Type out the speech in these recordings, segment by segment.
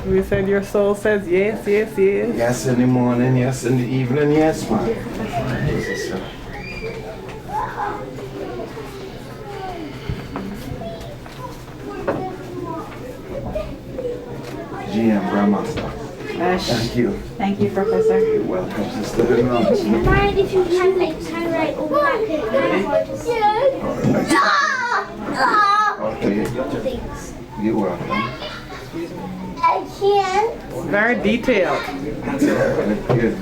We said your soul says yes, yes, yes. Yes in the morning, yes in the evening, yes, man. GM Grandmaster. Thank you. Thank you, Professor. You're welcome, sister. Mind if you can like turn right over back and Okay. You're welcome. I can't. Very detailed. Yeah, good.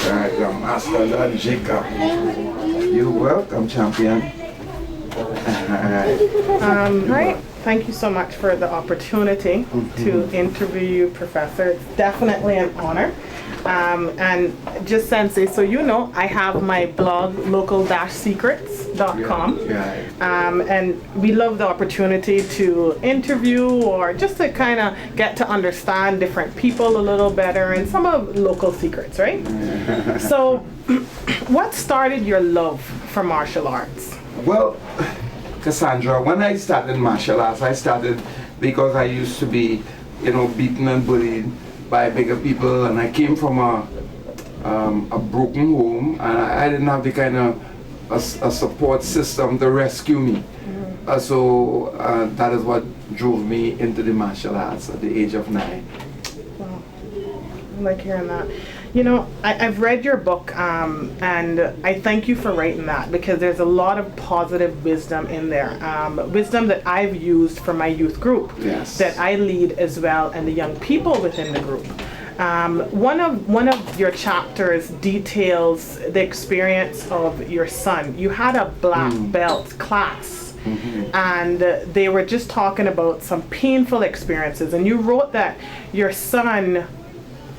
Alright, Master Lord Jacob. You're welcome, champion. Right. Thank you so much for the opportunity to interview you, Professor. It's definitely an honor. And just Sensei, so you know, I have my blog, local-secrets.com. And we love the opportunity to interview or just to kind of get to understand different people a little better and some of local secrets, right? So, what started your love for martial arts? Well, Cassandra, when I started martial arts, I started because I used to be, beaten and bullied by bigger people, and I came from a broken home, and I didn't have the kind of a support system to rescue me. So that is what drove me into the martial arts at the age of 9. Wow. I like hearing that. I've read your book, and I thank you for writing that because there's a lot of positive wisdom in there. Wisdom that I've used for my youth group, that I lead as well, and the young people within the group. One of your chapters details the experience of your son. You had a black belt class, and they were just talking about some painful experiences, and you wrote that your son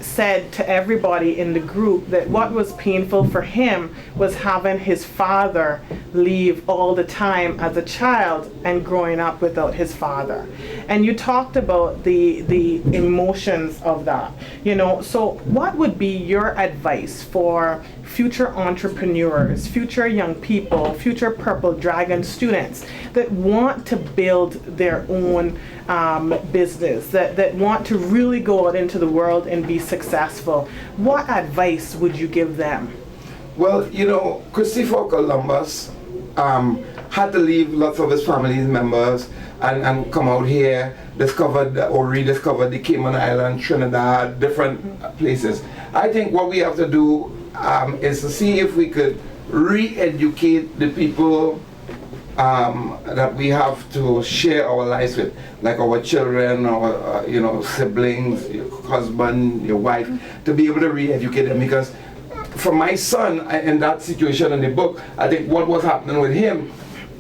said to everybody in the group that what was painful for him was having his father leave all the time as a child and growing up without his father. And you talked about the emotions of that. So what would be your advice for future entrepreneurs, future young people, future Purple Dragon students that want to build their own business, that want to really go out into the world and be successful? What advice would you give them? Well, Christopher Columbus had to leave lots of his family members and come out here, discovered or rediscovered the Cayman Island, Trinidad, different places. I think what we have to do is to see if we could re-educate the people that we have to share our lives with, like our children, our siblings, your husband, your wife, to be able to re-educate them. Because for my son, in that situation in the book, I think what was happening with him,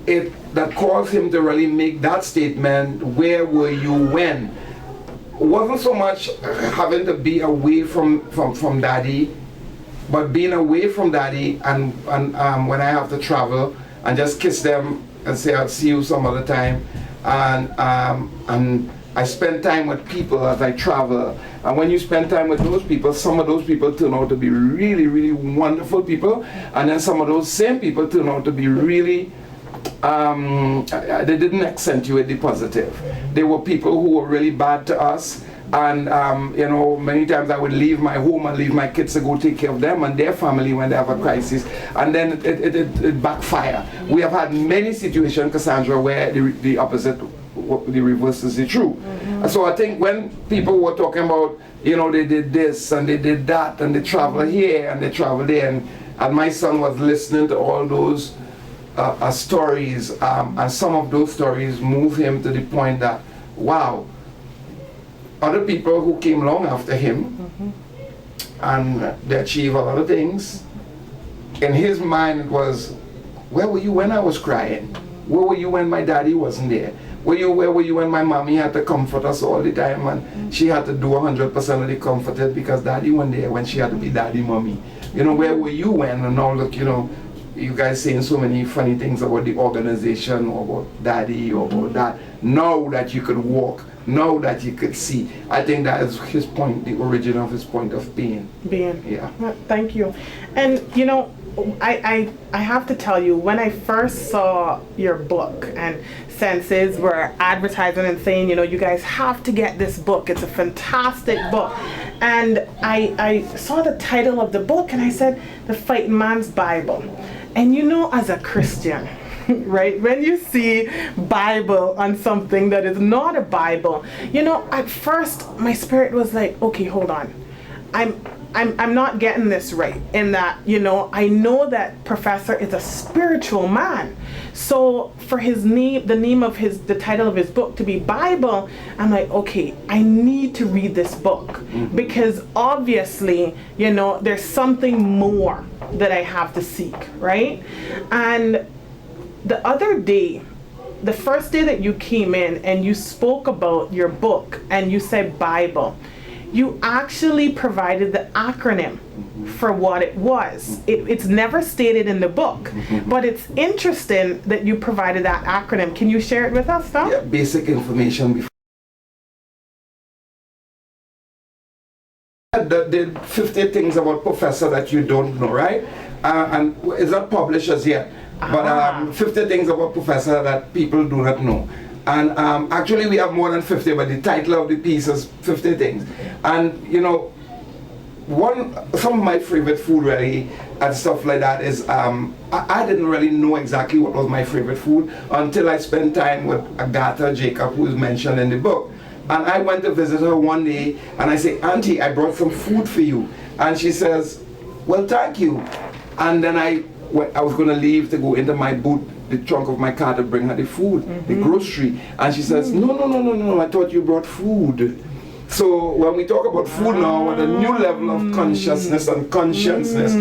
that caused him to really make that statement, where were you when? It wasn't so much having to be away from daddy, but being away from daddy and when I have to travel and just kiss them and say I'll see you some other time, and I spend time with people as I travel, and when you spend time with those people, some of those people turn out to be really, really wonderful people, and then some of those same people turn out to be really they didn't accentuate the positive. They were people who were really bad to us, and many times I would leave my home and leave my kids to go take care of them and their family when they have a crisis, and then it backfire. We have had many situations, Cassandra, where the opposite, the reverse is the true. So I think when people were talking about, they did this and they did that and they travel here and they travel there, and my son was listening to all those stories, and some of those stories moved him to the point that, wow, other people who came along after him and they achieved a lot of things. In his mind it was, where were you when I was crying? Where were you when my daddy wasn't there? Where were you when my mommy had to comfort us all the time and she had to do 100% of the comforted because daddy wasn't there when she had to be daddy mommy? Where were you when? And all look, you guys saying so many funny things about the organization or about daddy or about that. Now that you could walk, now that you could see, I think that is his point, the origin of his point of being. Yeah. Thank you. And you know, I have to tell you, when I first saw your book and Senses were advertising and saying, you know, you guys have to get this book, it's a fantastic book, and I saw the title of the book and I said, The Fighting Man's Bible. And you know, as a Christian, right, when you see Bible on something that is not a Bible, you know, at first my spirit was like, okay, hold on, I'm not getting this right, in that, you know, I know that Professor is a spiritual man. So for his name, the title of his book to be Bible, I'm like, okay, I need to read this book, because obviously, you know, there's something more that I have to seek, right? And the other day, the first day that you came in and you spoke about your book and you said Bible, you actually provided the acronym for what it was. It's never stated in the book, but it's interesting that you provided that acronym. Can you share it with us, Tom? Yeah, basic information before. The 50 things about Professor that you don't know, right? And it's not published as yet, but 50 things about Professor that people do not know. And actually we have more than 50, but the title of the piece is 50 things. And you know, some of my favorite food really and stuff like that is, I didn't really know exactly what was my favorite food until I spent time with Agatha Jacob, who is mentioned in the book. And I went to visit her one day and I say, Auntie, I brought some food for you. And she says, well, thank you. And then I was going to leave to go into my boot, the trunk of my car, to bring her the food, the grocery. And she says, no, I thought you brought food. So when we talk about food now, at a new level of consciousness and conscientiousness,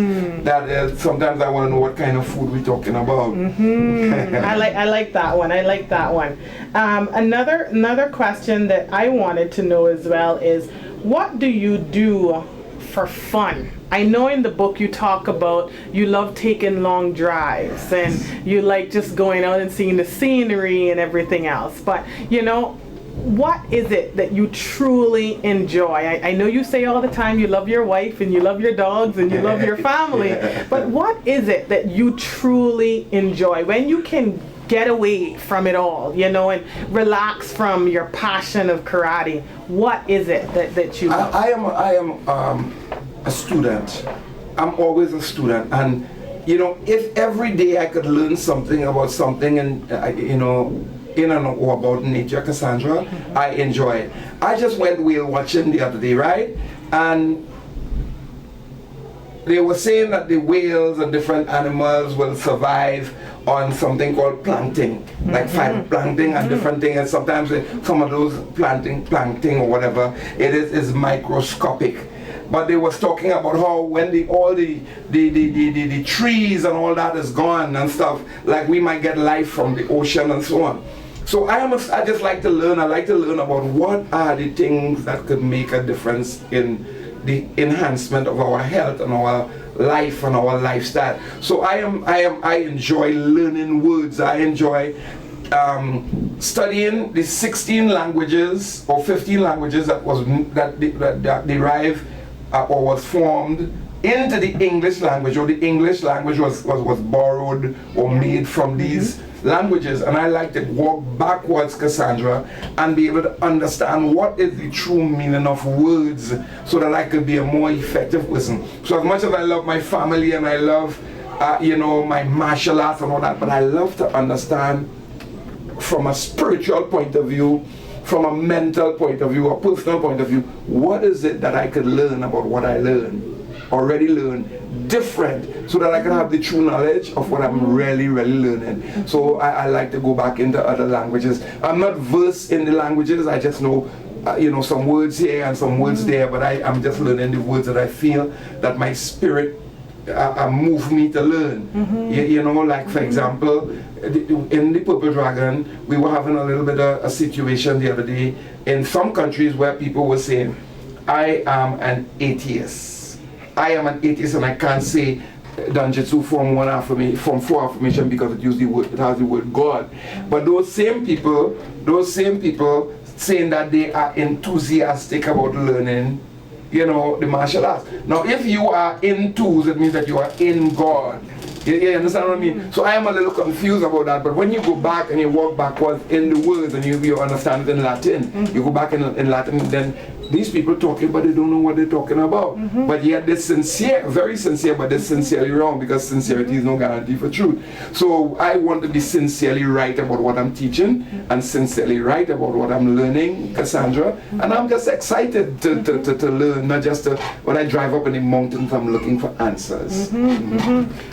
that is, sometimes I want to know what kind of food we're talking about. I like that one. I like that one. Another question that I wanted to know as well is, what do you do for fun? I know in the book you talk about you love taking long drives and you like just going out and seeing the scenery and everything else. But, you know, what is it that you truly enjoy? I know you say all the time you love your wife and you love your dogs and you love your family, but what is it that you truly enjoy when you can get away from it all, you know, and relax from your passion of karate? What is it that you love? I am a student. I'm always a student, and you know, if every day I could learn something about something, and you know, in and or about nature, Cassandra, I enjoy it. I just went whale watching the other day, right? And they were saying that the whales and different animals will survive on something called plankton, like phytoplankton and different things. And sometimes some of those plankton or whatever, it is microscopic. But they was talking about how when all the trees and all that is gone and stuff, like we might get life from the ocean and so on. So I just like to learn. I like to learn about what are the things that could make a difference in the enhancement of our health and our life and our lifestyle. So I enjoy learning words. I enjoy studying the 16 languages or 15 languages that derive or was formed into the English language, or the English language was borrowed or made from these languages. And I like to walk backwards, Cassandra, and be able to understand what is the true meaning of words so that I could be a more effective person. So as much as I love my family and I love you know, my martial arts and all that, but I love to understand from a spiritual point of view, from a mental point of view, a personal point of view, what is it that I could learn about what I already learned, different, so that I can have the true knowledge of what I'm really learning. So I like to go back into other languages. I'm not versed in the languages, I just know you know, some words here and some words there, but I'm just learning the words that I feel that my spirit move me to learn. You know, like for example, in the Purple Dragon, we were having a little bit of a situation the other day in some countries where people were saying, I am an atheist. I am an atheist and I can't say Danjitsu form four affirmation because it has the word God. But those same people saying that they are enthusiastic about learning, you know, the martial arts. Now, if you are into, it means that you are in God. You understand what I mean? So I am a little confused about that, but when you go back and you walk backwards in the words and you understand it in Latin, you go back in Latin, then these people talking, but they don't know what they're talking about. But yet they're sincere, very sincere, but they're sincerely wrong, because sincerity is no guarantee for truth. So I want to be sincerely right about what I'm teaching and sincerely right about what I'm learning, Cassandra. And I'm just excited to learn, not just when I drive up in the mountains, I'm looking for answers.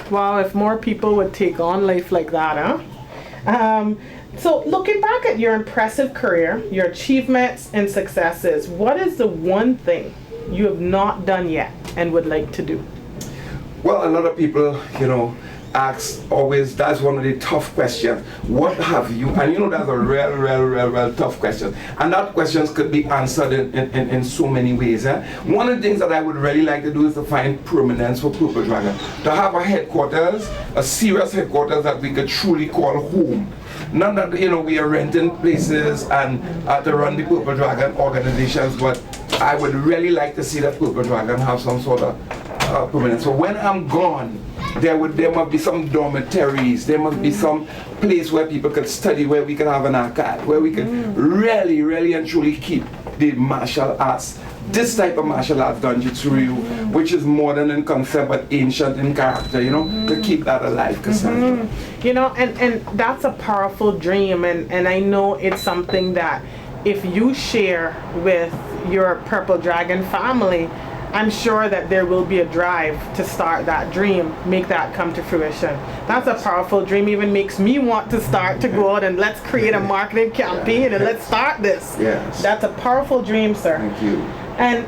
Wow, if more people would take on life like that, huh? So looking back at your impressive career, your achievements and successes, what is the one thing you have not done yet and would like to do? Well, a lot of people, you know, ask always, that's one of the tough questions. What have you, and you know that's a real tough question. And that questions could be answered in so many ways. One of the things that I would really like to do is to find permanence for Purple Dragon. To have a headquarters, a serious headquarters that we could truly call home. Not that, you know, we are renting places and to run the Purple Dragon organizations, but I would really like to see that Purple Dragon have some sort of permanence. So when I'm gone, there must be some dormitories, there must be some place where people could study, where we could have an archive, where we could really and truly keep the martial arts, this type of martial arts, Danjitsu, which is modern in concept but ancient in character, you know, to keep that alive, Cassandra. You know, and that's a powerful dream, and I know it's something that if you share with your Purple Dragon family, I'm sure that there will be a drive to start that dream, make that come to fruition. That's a powerful dream. Even makes me want to start to go out and let's create a marketing campaign and let's start this. Yes. That's a powerful dream, sir. Thank you. And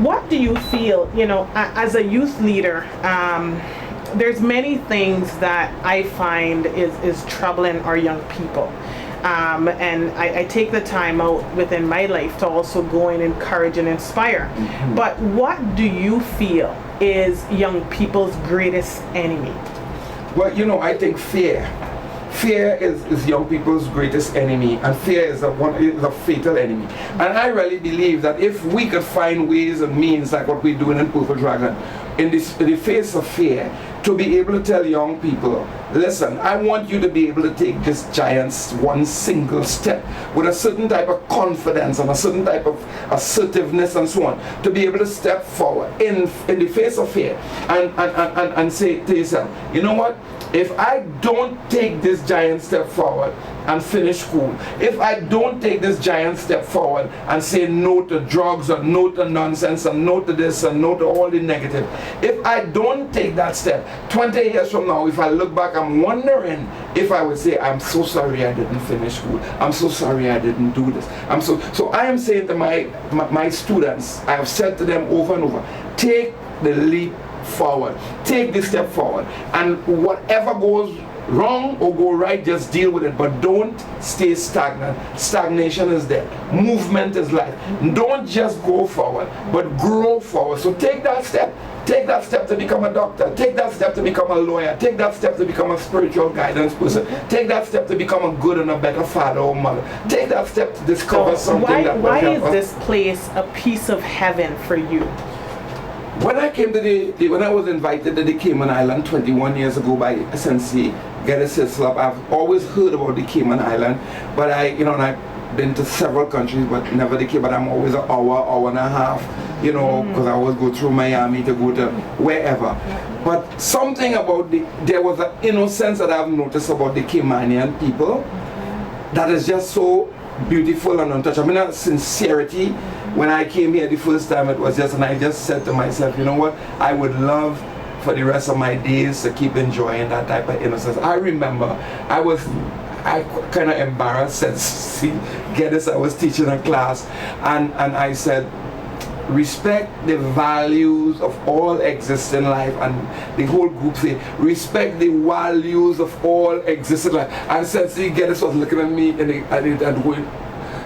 what do you feel, you know, as a youth leader, there's many things that I find is troubling our young people. And I take the time out within my life to also go and encourage and inspire. But what do you feel is young people's greatest enemy? Well, you know, I think fear. Fear is young people's greatest enemy, and fear is a fatal enemy. And I really believe that if we could find ways and means like what we're doing in Purple Dragon, in the face of fear, to be able to tell young people, listen, I want you to be able to take this giant one single step with a certain type of confidence and a certain type of assertiveness and so on, to be able to step forward in the face of fear and say to yourself, you know what, if I don't take this giant step forward and finish school, if I don't take this giant step forward and say no to drugs or no to nonsense and no to this and no to all the negative, if I don't take that step, 20 years from now, if I look back, I'm wondering if I would say, I'm so sorry I didn't finish school, I'm so sorry I didn't do this. So I am saying to my students, I have said to them over and over, take the leap forward, take this step forward, and whatever goes wrong or go right, just deal with it, but don't stay stagnant. Stagnation is there. Movement is life. Don't just go forward, but grow forward. So take that step. Take that step to become a doctor. Take that step to become a lawyer. Take that step to become a spiritual guidance person. Take that step to become a good and a better father or mother. Take that step to discover something that will help us. Why is this place a piece of heaven for you? When I came to when I was invited to the Cayman Island 21 years ago by Sensei Geddes Hislop, I've always heard about the Cayman Island, but and I've been to several countries, but never the Cayman. But I'm always an hour and a half, you know, because I always go through Miami to go to wherever. But something about there was an innocence that I've noticed about the Caymanian people that is just so beautiful and untouchable. I mean, sincerity. When I came here the first time, it was just, and I just said to myself, you know what, I would love for the rest of my days to keep enjoying that type of innocence. I remember I kind of embarrassed, said, Geddes, I was teaching a class, and I said, respect the values of all existing life, and the whole group say, respect the values of all existing life. And Sensei Geddes was looking at me and going,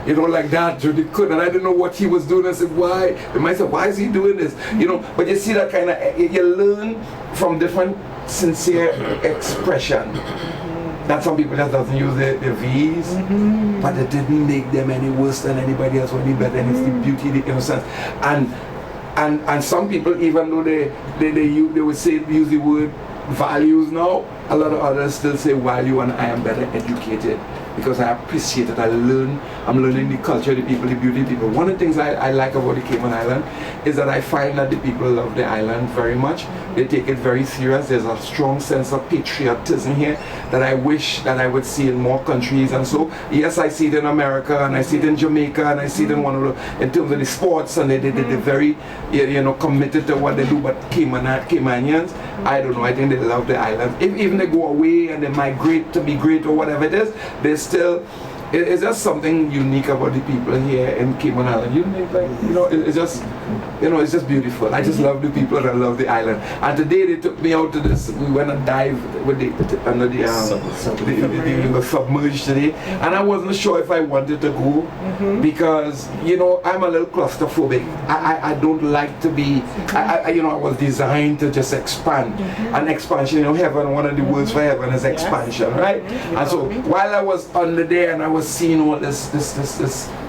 you know, like that. They could, and I didn't know what he was doing. I said, why? They might say, why is he doing this? You know, but you see that kind of, you learn from different sincere expression. That some people just doesn't use the V's, but it didn't make them any worse than anybody else or any better. And it's the beauty, the innocence, and some people, even though they would say use the word values now, a lot of others still say value, and I am better educated because I appreciate it. I'm learning the culture, the people, the beauty of people. One of the things I like about the Cayman Island is that I find that the people love the island very much. They take it very serious. There's a strong sense of patriotism here that I wish that I would see in more countries. And so, yes, I see it in America, and I see it in Jamaica, and I see it in in terms of the sports, and they're very, you know, committed to what they do. But Caymanians, I don't know, I think they love the island. Even they go away and they migrate to be great or whatever it is, they still, it's just something unique about the people here in Cayman Island. You know, it's just, you know, it's just beautiful. I just love the people and I love the island. And today they took me out to this. We went and dived with under the we were submerged today, and I wasn't sure if I wanted to go because, you know, I'm a little claustrophobic. I don't like to be. You know, I was designed to just expand. And expansion, you know, heaven. One of the words for heaven is expansion, right? And so while I was under there and I was seeing all this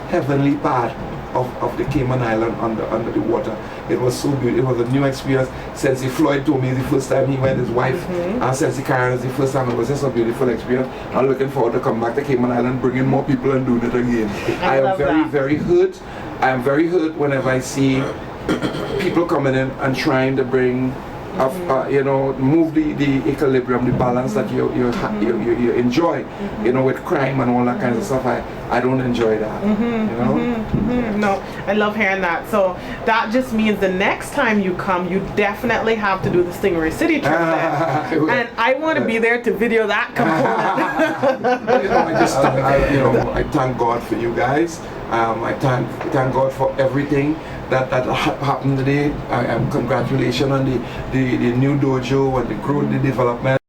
heavenly part of the Cayman Island under the water. It was so beautiful. It was a new experience. Sensei Floyd told me the first time he went, his wife, and Sensei Karen is the first time. It was just a beautiful experience. I'm looking forward to come back to Cayman Island, bringing more people and doing it again. I am very hurt. I am very hurt whenever I see people coming in and trying to bring you know, move the equilibrium, the balance that you enjoy, you know, with crime and all that kind of stuff. I don't enjoy that, you know. No, I love hearing that. So that just means the next time you come, you definitely have to do the Stingray City trip then. And I want to be there to video that component. You know, I thank God for you guys. I thank God for everything that happened today. Congratulations on the new dojo and the growth, the development.